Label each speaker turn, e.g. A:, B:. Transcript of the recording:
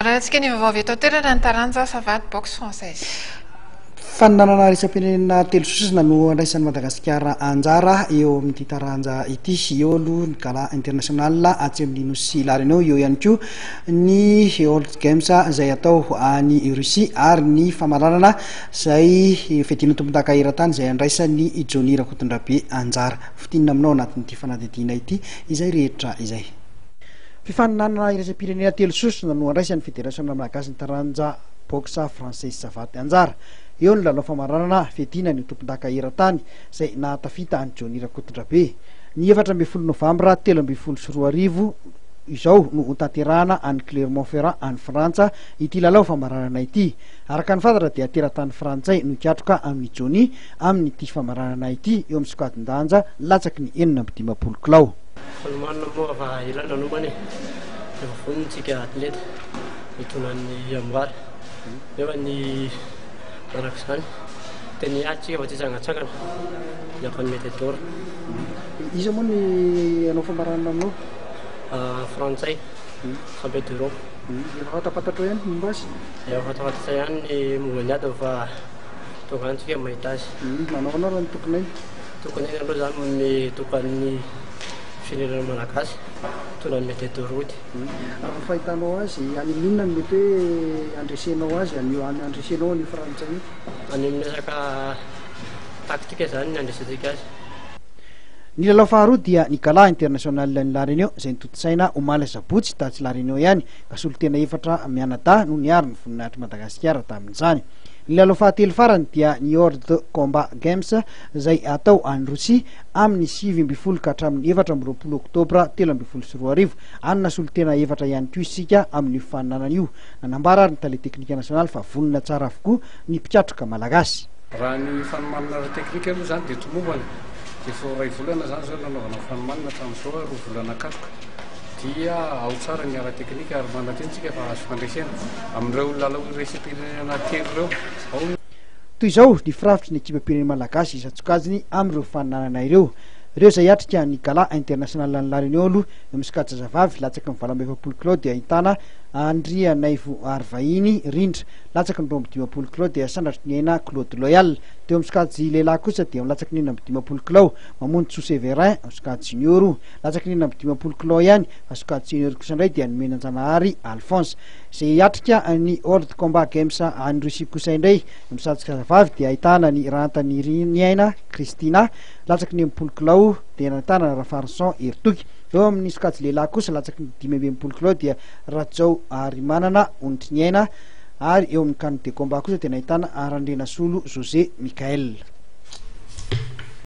A: Rahantsika ny vaovao eto toerana ny taranja savate box française.
B: Fananana resam-pirenena telo sosona no andraisan'ny Madagasikara anjara eo amin'ity taranja ity eo aloha ny gala international atsy amin'ny nosy larina eo ihany koa ny World Games izay atao any Russie ary ny famaranana izay fedina tompon-daka eran-tany izay andraisan'ny Johnny Rakotondrabe anjara. Fitinina aminao anatin'ity fanadidina ity izay rehetra izay. Fifaninanana resam-pirenena telo sosona no andraisan'ny Fédération Malagasy ny taranja boxe française savate anjara. Eo ny lalao famaranana fedina ny tompon-daka eran-tany izay nahatafita any Johnny Rakotondrabe. Ny 14 Novambra 2024 izao no hotanterahana any Clermont-Ferrand any Frantsa ity lalao famaranana ity. Araka ny fantatra dia teratany frantsay no ikatroka amin'ny Johnny amin'ny ity famaranana ity eo amin'ny sokajin-danja latsaky ny 45 kilao.
C: Falmanina moa fa ilana nomany efa vonintsika atleta itonan'ny amboary nefa ny manako izany teny atsika fa tsy sangatsangana nefa ny mety d'or.
B: Iza moa ny anao famaranana aminao?
C: Frantsay champion d'Europe.
B: Efa fatapatatra ihany momba azy?
C: Efa fatapatatra ihany ny momba ny ady fa tokantsika mahita azy.
B: Nanao anao raha ny tokonay?
C: Tokonay aloha izany ny tokan'ny firenena malagasy tona ny mety d'or.
B: Raha fahitanao azy any amin'inona ny mety hoe andresenao azy andresenao ny frantsay?
C: Any amin'ny resaka taktika izany ny andresantsika azy.
B: Ny lalao faharoa dia ny gala international ny La Réunion izay nitotosaina omaly sabotsy tatsy La Réunion ihany ka solotena efatra mianadahy no niary ny voninahitry Madagasikara tamin'izany. Ny lalao fahatelo farany dia ny World Combat Games izay atao any Russie amin'ny 7 ka hatramin'ny 24 Oktobra 2024. Any nasolotena efatra ihany koa isika amin'ny faninanana io. Nanambara ny tale teknika nasional fa vonona tsara avokoa ny mpiatroka malagasy.
D: Raha ny fanomanana teknika aloha zany dia tomombana efa ray volana zany zao nanaovana fanomanana tamin'izao 2 volana katroka dia ao tsara ny ara teknika ary mandatentsika fa azo fandresena amin'ireo lalao resam-pirenena telo ireo.
B: Toy izao ny firafitry ny ekipam-pirenena malagasy isan-tsokajiny amin'ireo faninanana ireo. Ireo izay atrika ny gala international ny La Réunion aloha misokajy zazavavy latsaky ny 20 kilao dia ahitana Andria Naivo ary vahiny rindra latsaky ny 20 kilao dia sandatry ny aina Claude Loyal. Teo misokajy lehilahy kosa dia latsaky ny 15 kilao Mamono Severin misokajy junior latsaky ny 15 kilao ihany misokajy junior kosa indray dia ny Menanjanahary Alphonse. Izay atrika ny World Combat Games any Russie kosa indray misatroka zazavavy dia ahitana ny Rantany Niaina Kristina latsaky ny 10 kilao dia ahitana Rafarson Ertoky. Eo amin'ny sokajy lehilahy kosa latsaky ny 15 kilao dia Rajao ary manana Ondry Niaina ary eo amin'ny canne de combat kosa dia ahitana Arandrena Solo José Michael.